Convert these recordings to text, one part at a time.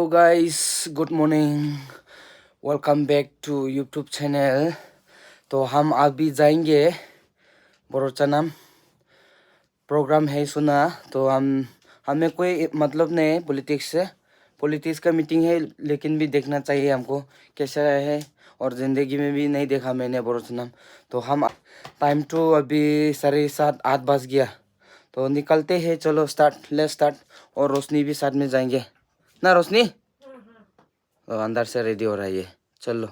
Guys, good morning. Welcome back to YouTube channel. तो हम अभी जाएंगे बोरोचनम। प्रोग्राम है सुना। तो हमें कोई मतलब नहीं है पॉलिटिक्स से। पॉलिटिक्स का मीटिंग है, लेकिन भी देखना चाहिए हमको कैसा है। और ज़िंदगी में भी नहीं देखा मैंने बोरोचनम। तो हम टाइम तो अभी 7:30-8 बज गया। तो निकलते हैं, चलो लेट्स स्टार्ट। और रोशनी भी साथ में जाएंगे ना रोशनी। तो अंदर से रेडी हो रहा है ये। चलो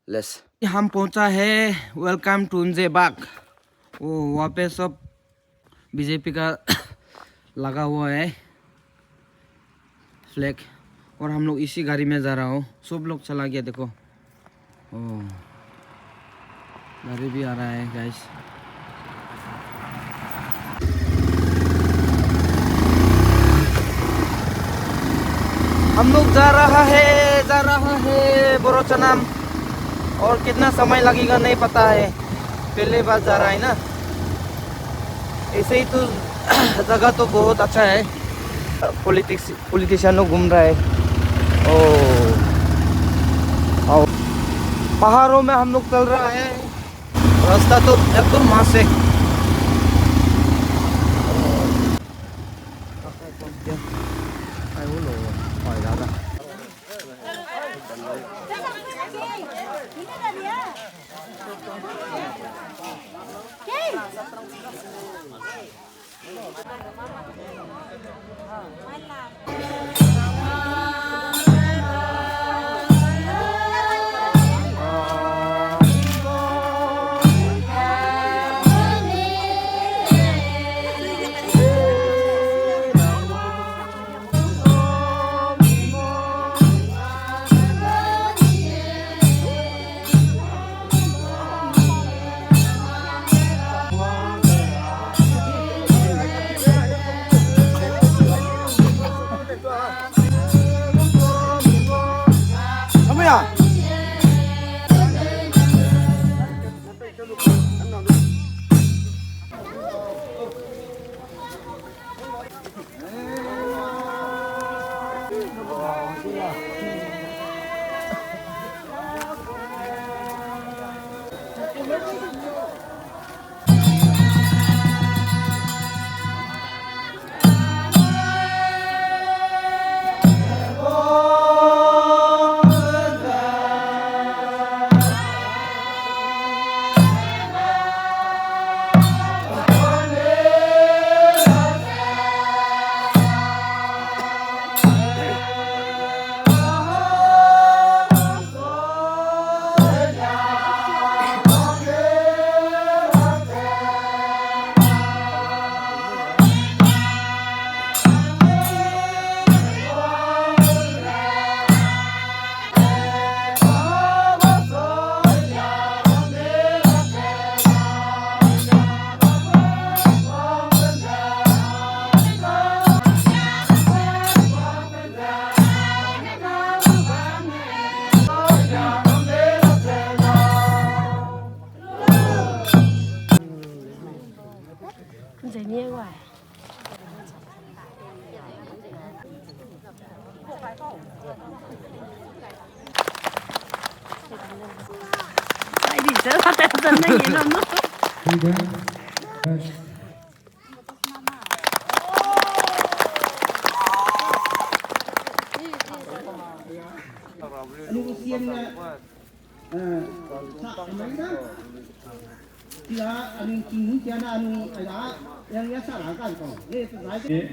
लेट्स। हम पहुंचा है वेलकम टू बाग। वो वहाँ पे सब बीजेपी का लगा हुआ है फ्लैग। और हम लोग इसी गाड़ी में जा रहा हूँ। सब लोग चला गया देखो। ओ गाड़ी भी आ रहा है गाइस। हम लोग जा रहा है बोरोचनम। और कितना समय लगेगा नहीं पता है, पहले बार जा रहा है ना। ऐसे ही तो जगह तो बहुत अच्छा है। पॉलिटिशियन लोग घूम रहा है। ओ पहाड़ों में हम लोग चल रहा है। रास्ता तो एकदम मस्त है।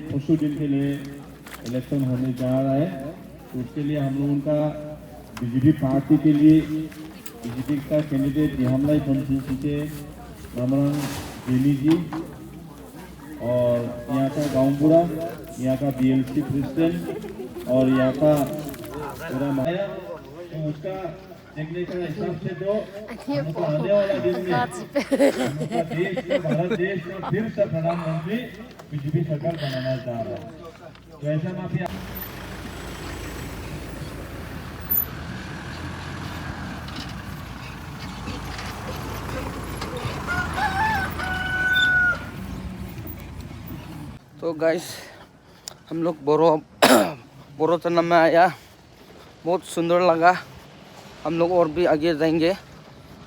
परसों दिन के लिए इलेक्शन होने जा रहा है, तो उसके लिए हम लोगों का बीजेपी पार्टी के लिए बीजेपी का कैंडिडेट हमलाई कॉन्स्टिट्यूंसी से नामरंग जेनी जी और यहाँ का गांवपुरा, यहाँ का बीएलसी प्रेसिडेंट और यहाँ का पूरा माया, तो उसका देखने का हिसाब से जो आने वाला दिन में देश में भारत देश में फिर से प्रधानमंत्री बीजेपी सरकार बनाना चाह रहा है। तो ऐसा माफिया तो गाइस हम लोग बोरोचनम में आया। बहुत सुंदर लगा। हम लोग और भी आगे जाएंगे,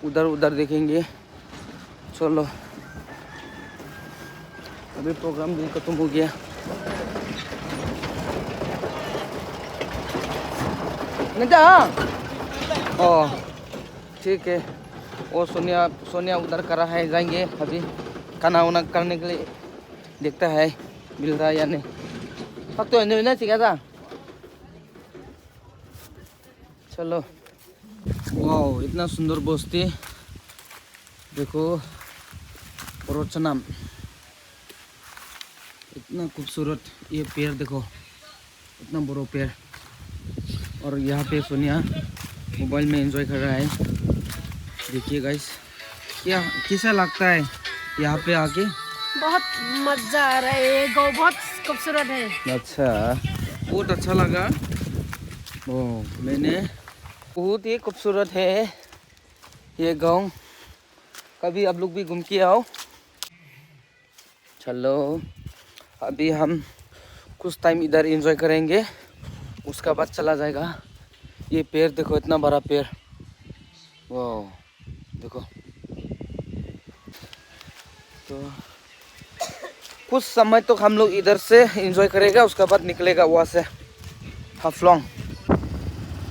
उधर उधर देखेंगे। चलो, अभी प्रोग्राम भी खत्म हो गया। ओ ठीक है। वो सोनिया सोनिया उधर कर रहा है, जाएंगे अभी खाना वाना करने के लिए। देखता है मिल रहा है या नहीं। पक तो नहीं ना ठीक है। चलो, वाह इतना सुंदर बस्ती देखो, रोचनाम इतना खूबसूरत। ये पेड़ देखो, इतना बड़ा पेड़। और यहाँ पे सोनिया मोबाइल में एंजॉय कर रहा है। देखिए गाइस, क्या कैसा लगता है यहाँ पे आके? बहुत मजा आ रहा है, ये गाँव बहुत खूबसूरत है। अच्छा, बहुत अच्छा लगा। ओ मैंने बहुत ही खूबसूरत है ये गांव। कभी आप लोग भी घूम के आओ। चलो, अभी हम कुछ टाइम इधर एंजॉय करेंगे, उसका बाद चला जाएगा। ये पेड़ देखो, इतना बड़ा पेड़। वाह देखो। तो कुछ समय तो हम लोग इधर से एंजॉय करेगा, उसका बाद निकलेगा वहाँ से हाफलोंग।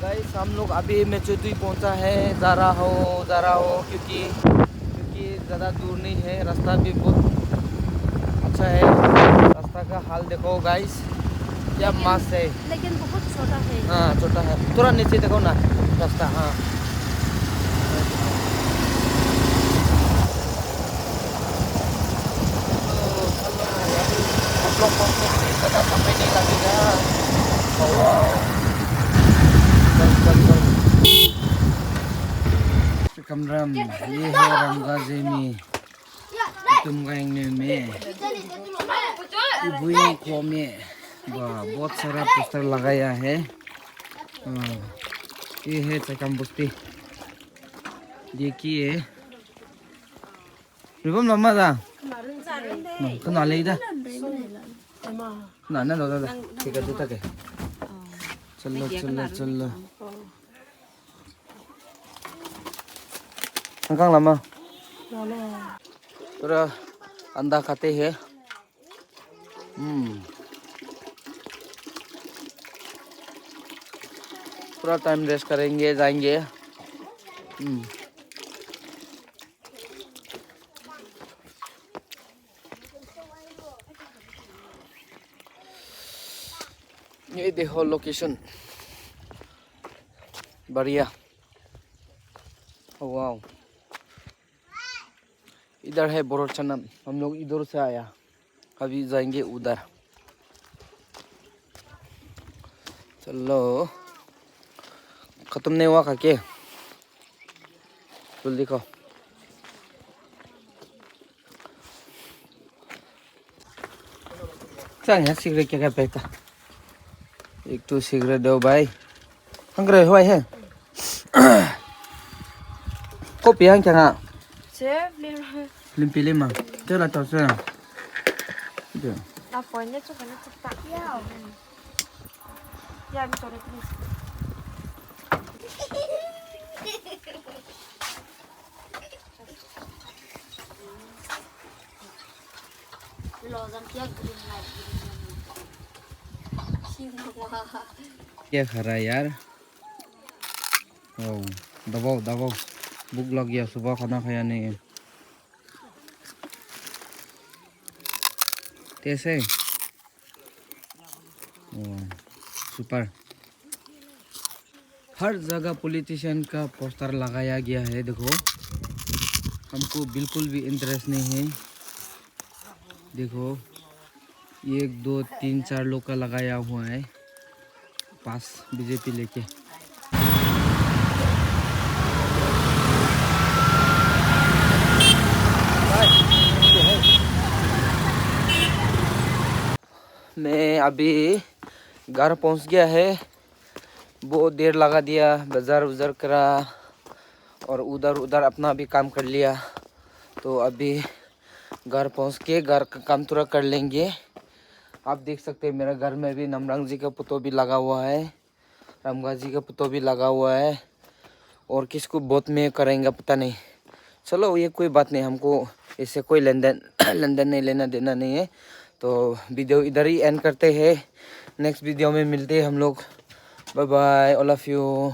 गाइस हम लोग अभी मेचुतुई पहुंचा है। जा रहा हो क्योंकि ज़्यादा दूर नहीं है। रास्ता भी बहुत अच्छा है। रास्ता का हाल देखो गाइस, क्या मस्त है। लेकिन बहुत छोटा है। हाँ छोटा है, थोड़ा नीचे देखो ना रास्ता। हाँ ज़्यादा समय नहीं लगेगा। कमरम ये है रंगाजेमी तुमगांग में इबुई को में। वाह बहुत सारा पोस्टर लगाया है। ये है चकम बस्ती। देखिए रिबम लम्बा था कना ले दा ना ना दादा ठीक है तो के। चलो चलो चलो कहाँ लम्बा पूरा अंडा खाते हैं। पूरा टाइम रेस्ट करेंगे, जाएंगे। ये देखो लोकेशन बढ़िया। वाह, इधर है बोरोचनम। हम लोग इधर से आया, अभी जाएंगे उधर। चलो, खत्म नहीं हुआ खा के जल्दी खाओ। चांग सिगरेट क्या पैसा एक तो सिगरेट दो भाई। हंगरे हुआ है कोपी हंग क्या लिम्पी लिमा चला तो से Đa phần nhất cho cái nó chụp tặng nhau. Em cho đấy please. क्या खा रहा है यार? ओ दबाओ दबाओ, भूख लग गया, सुबह खाना खाया नहीं है। कैसे? सुपर। हर जगह पॉलिटिशियन का पोस्टर लगाया गया है देखो। हमको बिल्कुल भी इंटरेस्ट नहीं है। देखो 1 2 3 4 लोग का लगाया हुआ है पास बीजेपी लेके। मैं अभी घर पहुंच गया है। बहुत देर लगा दिया, बाजार उजार करा और उधर उधर अपना भी काम कर लिया। तो अभी घर पहुंच के घर का काम थोड़ा कर लेंगे। आप देख सकते हैं मेरे घर में भी नमरंग जी का फोटो भी लगा हुआ है। रामगा जी का फोटो भी लगा हुआ है। और किसको वोट में करेंगे पता नहीं। चलो ये कोई बात नहीं, हमको इससे कोई लेन देन नहीं, लेना देना नहीं है। तो वीडियो इधर ही एंड करते हैं। नेक्स्ट वीडियो में मिलते हैं हम लोग। Bye bye, all of you.